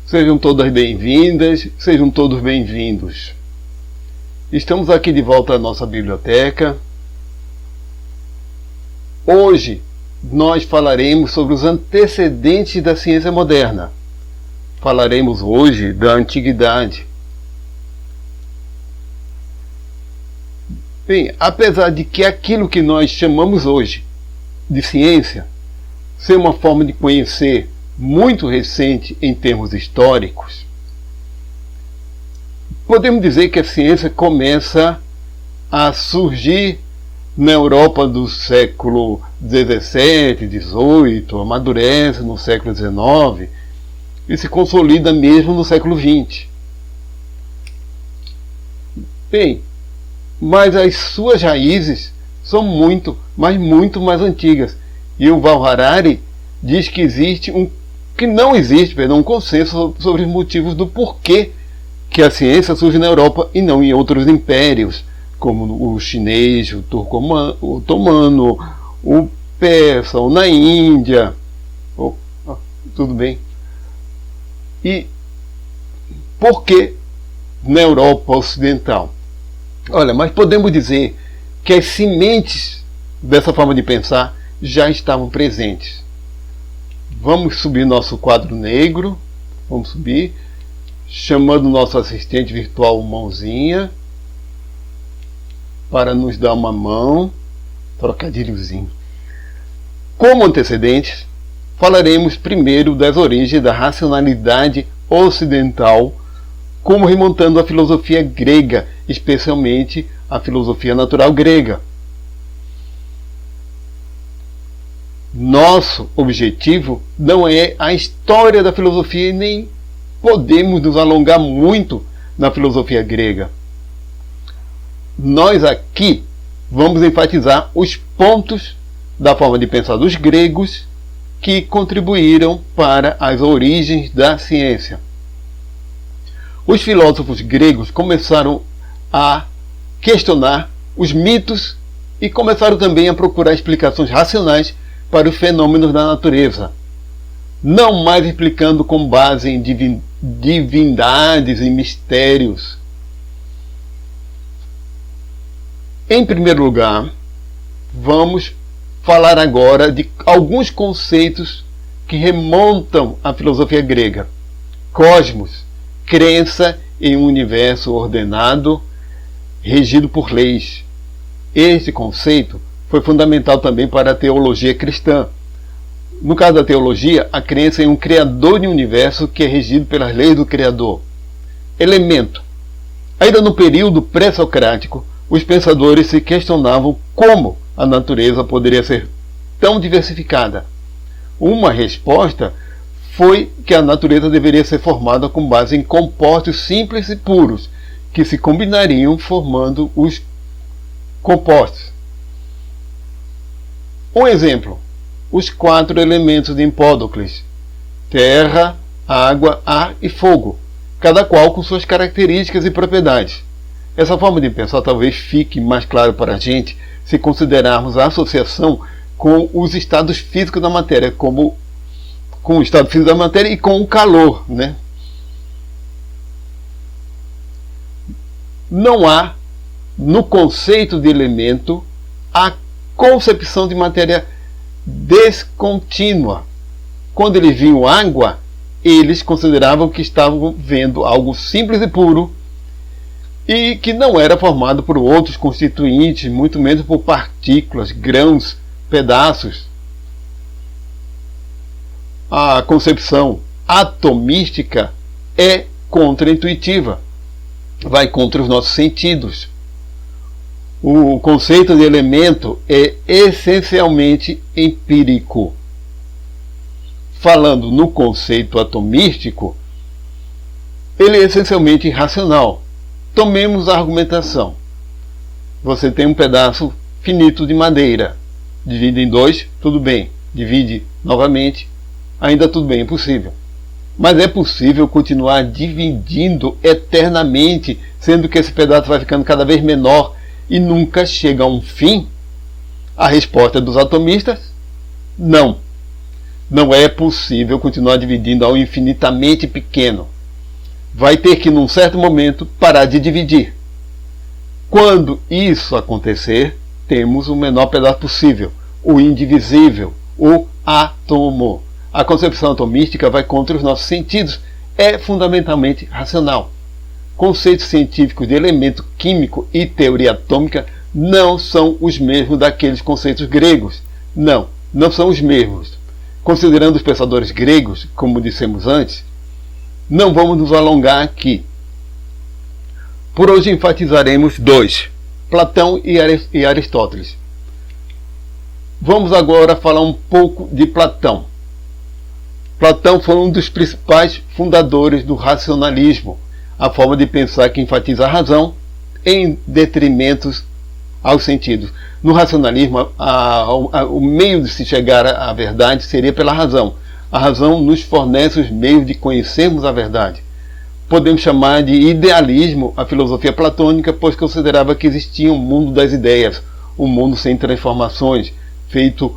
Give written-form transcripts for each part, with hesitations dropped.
Sejam todas bem-vindas, sejam todos bem-vindos. Estamos aqui de volta à nossa biblioteca. Hoje nós falaremos sobre os antecedentes da ciência moderna. Falaremos hoje da antiguidade. Bem, apesar de que aquilo que nós chamamos hoje de ciência ser uma forma de conhecer muito recente em termos históricos, podemos dizer que a ciência começa a surgir na Europa do século XVII, XVIII, amadurece no século XIX e se consolida mesmo no século XX. Bem, mas as suas raízes são muito mais antigas. E o Yuval Harari diz que não existe um consenso sobre os motivos do porquê que a ciência surge na Europa e não em outros impérios, como o chinês, o otomano, o persa, ou na Índia. Tudo bem. E por que na Europa Ocidental? Olha, mas podemos dizer que as sementes dessa forma de pensar já estavam presentes. Vamos subir nosso quadro negro. Vamos subir. Chamando nosso assistente virtual Mãozinha para nos dar uma mão. Trocadilhozinho. Como antecedentes, falaremos primeiro das origens da racionalidade ocidental, como remontando à filosofia grega, especialmente a filosofia natural grega. Nosso objetivo não é a história da filosofia e nem podemos nos alongar muito na filosofia grega. Nós aqui vamos enfatizar os pontos da forma de pensar dos gregos que contribuíram para as origens da ciência. Os filósofos gregos começaram a questionar os mitos e começaram também a procurar explicações racionais para os fenômenos da natureza, não mais explicando com base em divindades e mistérios. Em primeiro lugar, vamos falar agora de alguns conceitos que remontam à filosofia grega. Cosmos, crença em um universo ordenado, regido por leis. Este conceito foi fundamental também para a teologia cristã. No caso da teologia, a crença em um criador de um universo que é regido pelas leis do Criador. Elemento. Ainda no período pré-socrático, os pensadores se questionavam como a natureza poderia ser tão diversificada. Uma resposta foi que a natureza deveria ser formada com base em compostos simples e puros, que se combinariam formando os compostos. Um exemplo, os 4 elementos de Empédocles: terra, água, ar e fogo, cada qual com suas características e propriedades. Essa forma de pensar talvez fique mais claro para a gente se considerarmos a associação com os estados físicos da matéria, como com o estado físico da matéria e com o calor, né? Não há, no conceito de elemento, a concepção de matéria descontínua. Quando eles viam água, eles consideravam que estavam vendo algo simples e puro e que não era formado por outros constituintes, muito menos por partículas, grãos, pedaços. A concepção atomística é contraintuitiva, vai contra os nossos sentidos. O conceito de elemento é essencialmente empírico. Falando no conceito atomístico, ele é essencialmente irracional. Tomemos a argumentação. Você tem um pedaço finito de madeira. Divide em 2, tudo bem. Divide novamente, ainda tudo bem, é possível. Mas é possível continuar dividindo eternamente, sendo que esse pedaço vai ficando cada vez menor e nunca chega a um fim? A resposta dos atomistas: não. Não é possível continuar dividindo ao infinitamente pequeno. Vai ter que, num certo momento, parar de dividir. Quando isso acontecer, temos o menor pedaço possível, o indivisível, o átomo. A concepção atomística vai contra os nossos sentidos, é fundamentalmente racional. Conceitos científicos de elemento químico e teoria atômica não são os mesmos daqueles conceitos gregos. Não são os mesmos. Considerando os pensadores gregos, como dissemos antes, não vamos nos alongar aqui. Por hoje enfatizaremos dois, Platão e Aristóteles. Vamos agora falar um pouco de Platão. Platão foi um dos principais fundadores do racionalismo, a forma de pensar que enfatiza a razão em detrimento aos sentidos. No racionalismo, o meio de se chegar à verdade seria pela razão. A razão nos fornece os meios de conhecermos a verdade. Podemos chamar de idealismo a filosofia platônica, pois considerava que existia um mundo das ideias, um mundo sem transformações, feito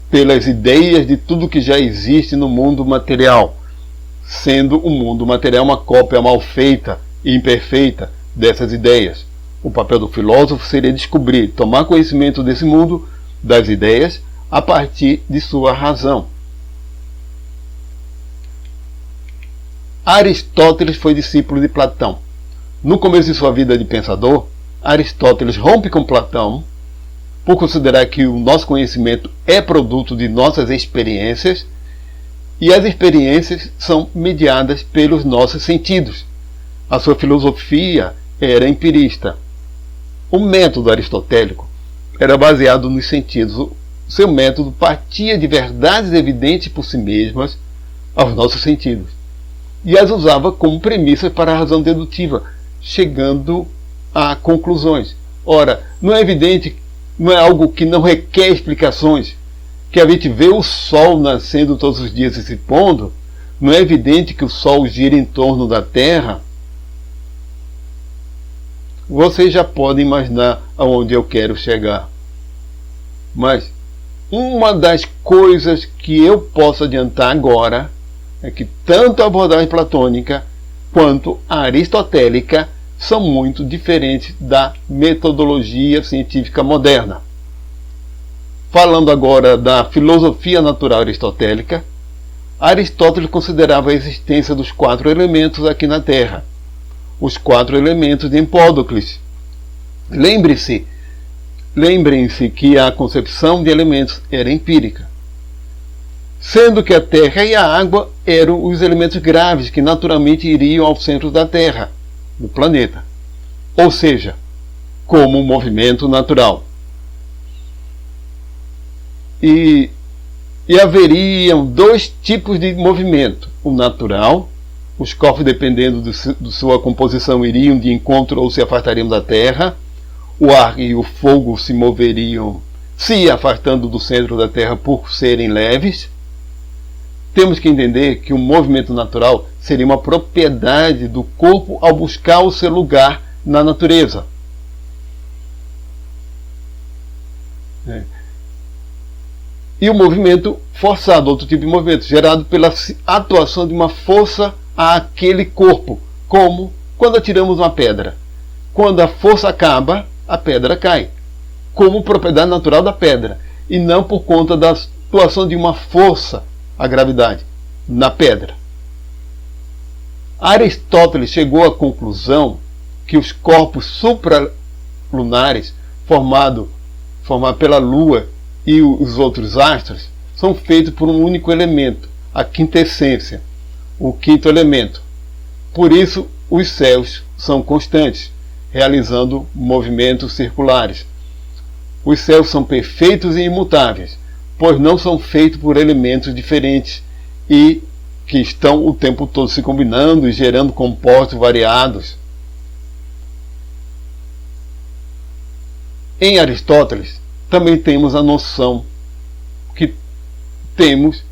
pelas ideias de tudo que já existe no mundo material, sendo o mundo material uma cópia mal feita e imperfeita dessas ideias. O papel do filósofo seria descobrir, tomar conhecimento desse mundo, das ideias, a partir de sua razão. Aristóteles foi discípulo de Platão. No começo de sua vida de pensador, Aristóteles rompe com Platão por considerar que o nosso conhecimento é produto de nossas experiências e as experiências são mediadas pelos nossos sentidos. A sua filosofia era empirista. O método aristotélico era baseado nos sentidos. O seu método partia de verdades evidentes por si mesmas aos nossos sentidos e as usava como premissas para a razão dedutiva, chegando a conclusões. Ora, não é evidente, não é algo que não requer explicações, que a gente vê o Sol nascendo todos os dias e se pondo? Não é evidente que o Sol gira em torno da Terra? Vocês já podem imaginar aonde eu quero chegar. Mas uma das coisas que eu posso adiantar agora é que tanto a abordagem platônica quanto a aristotélica são muito diferentes da metodologia científica moderna. Falando agora da filosofia natural aristotélica, Aristóteles considerava a existência dos 4 elementos aqui na Terra, os 4 elementos de Empédocles. Lembrem-se que a concepção de elementos era empírica, sendo que a terra e a água eram os elementos graves que naturalmente iriam ao centro da Terra, do planeta, ou seja, como um movimento natural. E haveriam 2 tipos de movimento: o natural, os corpos, dependendo de sua composição, iriam de encontro ou se afastariam da Terra, o ar e o fogo se moveriam se afastando do centro da Terra por serem leves. Temos que entender que o movimento natural seria uma propriedade do corpo ao buscar o seu lugar na natureza. E o movimento forçado, outro tipo de movimento, gerado pela atuação de uma força àquele corpo, como quando atiramos uma pedra. Quando a força acaba, a pedra cai, como propriedade natural da pedra, e não por conta da atuação de uma força, a gravidade, na pedra. Aristóteles chegou à conclusão que os corpos supralunares, formados pela Lua e os outros astros, são feitos por um único elemento, a quintessência, o 5º elemento. Por isso, os céus são constantes, realizando movimentos circulares. Os céus são perfeitos e imutáveis, pois não são feitos por elementos diferentes e que estão o tempo todo se combinando e gerando compostos variados. Em Aristóteles, também temos a noção que temos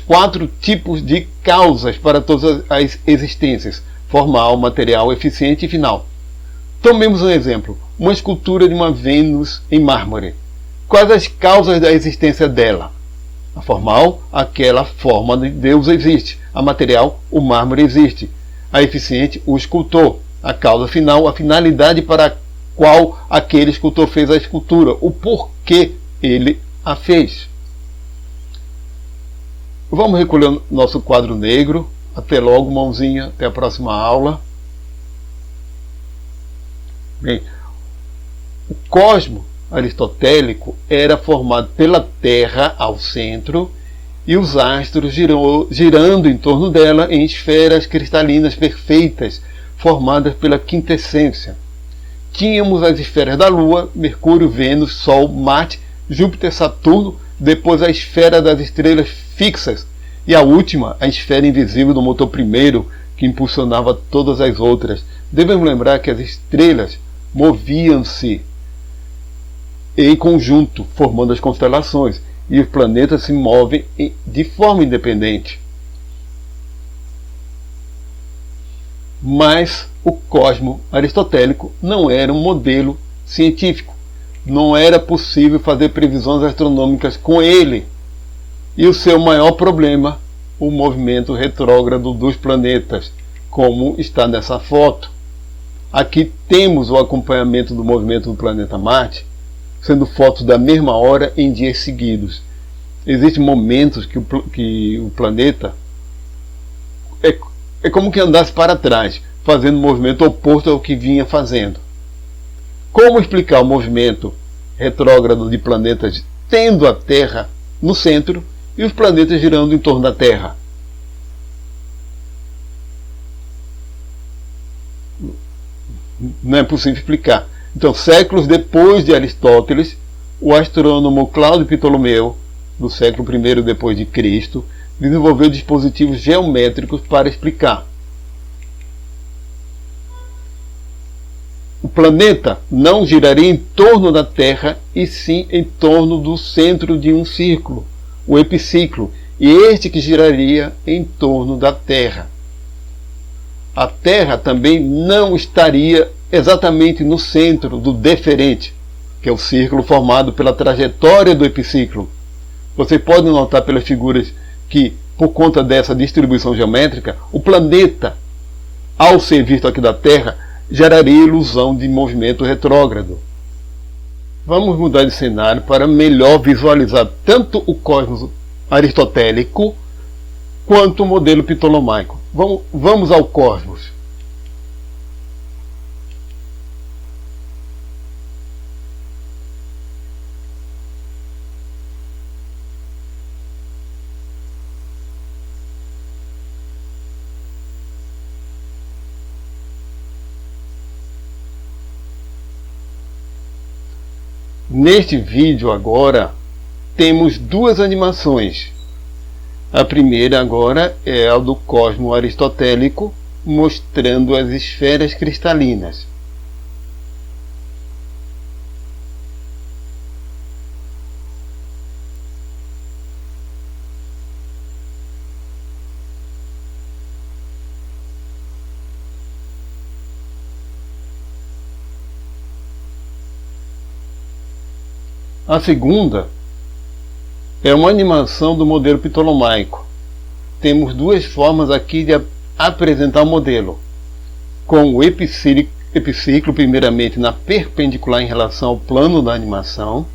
4 tipos de causas para todas as existências: formal, material, eficiente e final. Tomemos um exemplo: uma escultura de uma Vênus em mármore. Quais as causas da existência dela? A formal, aquela forma de Deus existe. A material, o mármore existe. A eficiente, o escultor. A causa final, a finalidade para a qual aquele escultor fez a escultura. O porquê ele a fez. Vamos recolher o nosso quadro negro. Até logo, mãozinha. Até a próxima aula. Bem, o cosmo aristotélico era formado pela Terra ao centro e os astros girando em torno dela em esferas cristalinas perfeitas, formadas pela quintessência. Tínhamos as esferas da Lua, Mercúrio, Vênus, Sol, Marte, Júpiter, Saturno, depois a esfera das estrelas fixas e a última, a esfera invisível do motor primeiro, que impulsionava todas as outras. Devemos lembrar que as estrelas moviam-se em conjunto, formando as constelações, e os planetas se movem de forma independente. Mas o cosmo aristotélico não era um modelo científico. Não era possível fazer previsões astronômicas com ele. E o seu maior problema, o movimento retrógrado dos planetas, como está nessa foto. Aqui temos o acompanhamento do movimento do planeta Marte, sendo fotos da mesma hora em dias seguidos. Existem momentos que o planeta é como que andasse para trás, fazendo um movimento oposto ao que vinha fazendo. Como explicar o movimento retrógrado de planetas tendo a Terra no centro e os planetas girando em torno da Terra? Não é possível explicar. Então, séculos depois de Aristóteles, o astrônomo Cláudio Ptolomeu, do século I depois de Cristo, desenvolveu dispositivos geométricos para explicar. O planeta não giraria em torno da Terra, e sim em torno do centro de um círculo, o epiciclo, e este que giraria em torno da Terra. A Terra também não estaria exatamente no centro do deferente, que é o círculo formado pela trajetória do epiciclo. Você pode notar pelas figuras que, por conta dessa distribuição geométrica, o planeta, ao ser visto aqui da Terra, geraria ilusão de movimento retrógrado. Vamos mudar de cenário para melhor visualizar tanto o cosmos aristotélico quanto o modelo ptolomaico. Vamos ao cosmos. Neste vídeo agora temos duas animações. A primeira agora é a do cosmo aristotélico, mostrando as esferas cristalinas. A segunda é uma animação do modelo ptolomaico. Temos duas formas aqui de apresentar o modelo. Com o epiciclo primeiramente na perpendicular em relação ao plano da animação.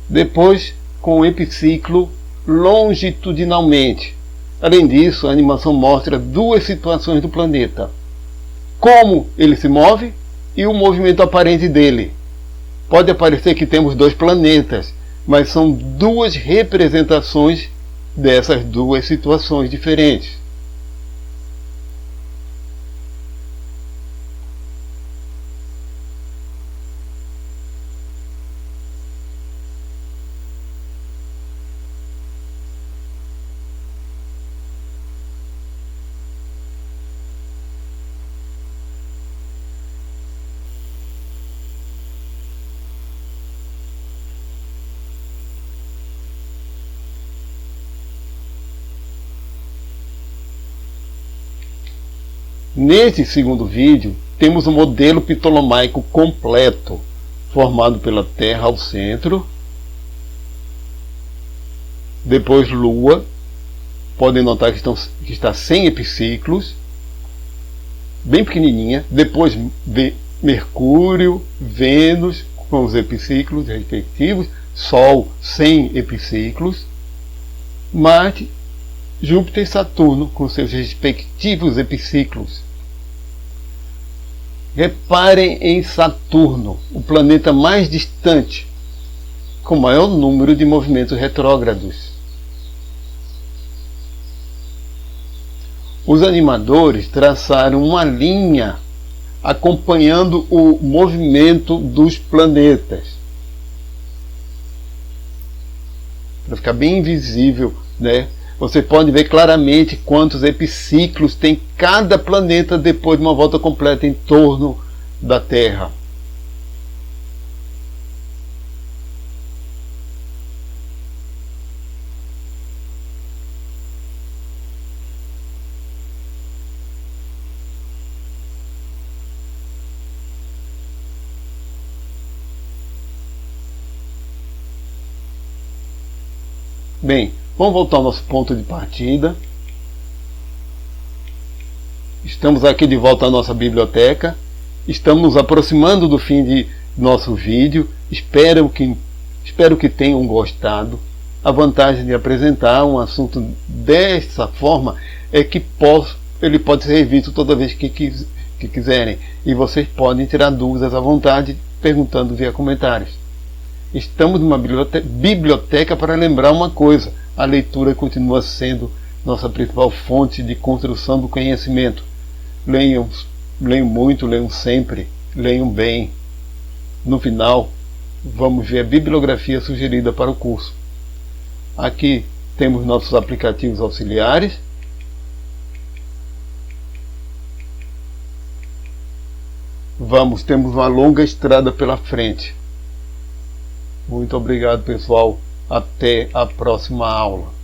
depois com o epiciclo longitudinalmente. Além disso, a animação mostra duas situações do planeta: como ele se move e o movimento aparente dele. Pode parecer que temos dois planetas, mas são duas representações dessas duas situações diferentes. Neste segundo vídeo, temos o modelo ptolomaico completo, formado pela Terra ao centro, depois Lua, podem notar que está sem epiciclos, bem pequenininha, depois Mercúrio, Vênus com os epiciclos respectivos, Sol sem epiciclos, Marte, Júpiter e Saturno com seus respectivos epiciclos. Reparem em Saturno, o planeta mais distante, com maior número de movimentos retrógrados. Os animadores traçaram uma linha acompanhando o movimento dos planetas, para ficar bem visível, né? Você pode ver claramente quantos epiciclos tem cada planeta depois de uma volta completa em torno da Terra. Bem, vamos voltar ao nosso ponto de partida. Estamos aqui de volta à nossa biblioteca. Estamos nos aproximando do fim de nosso vídeo. Espero que tenham gostado. A vantagem de apresentar um assunto dessa forma é que ele pode ser visto toda vez que quiserem. E vocês podem tirar dúvidas à vontade perguntando via comentários. Estamos numa biblioteca para lembrar uma coisa: a leitura continua sendo nossa principal fonte de construção do conhecimento. Leiam muito, leiam sempre, leiam bem. No final, vamos ver a bibliografia sugerida para o curso. Aqui temos nossos aplicativos auxiliares. Temos uma longa estrada pela frente. Muito obrigado, pessoal. Até a próxima aula.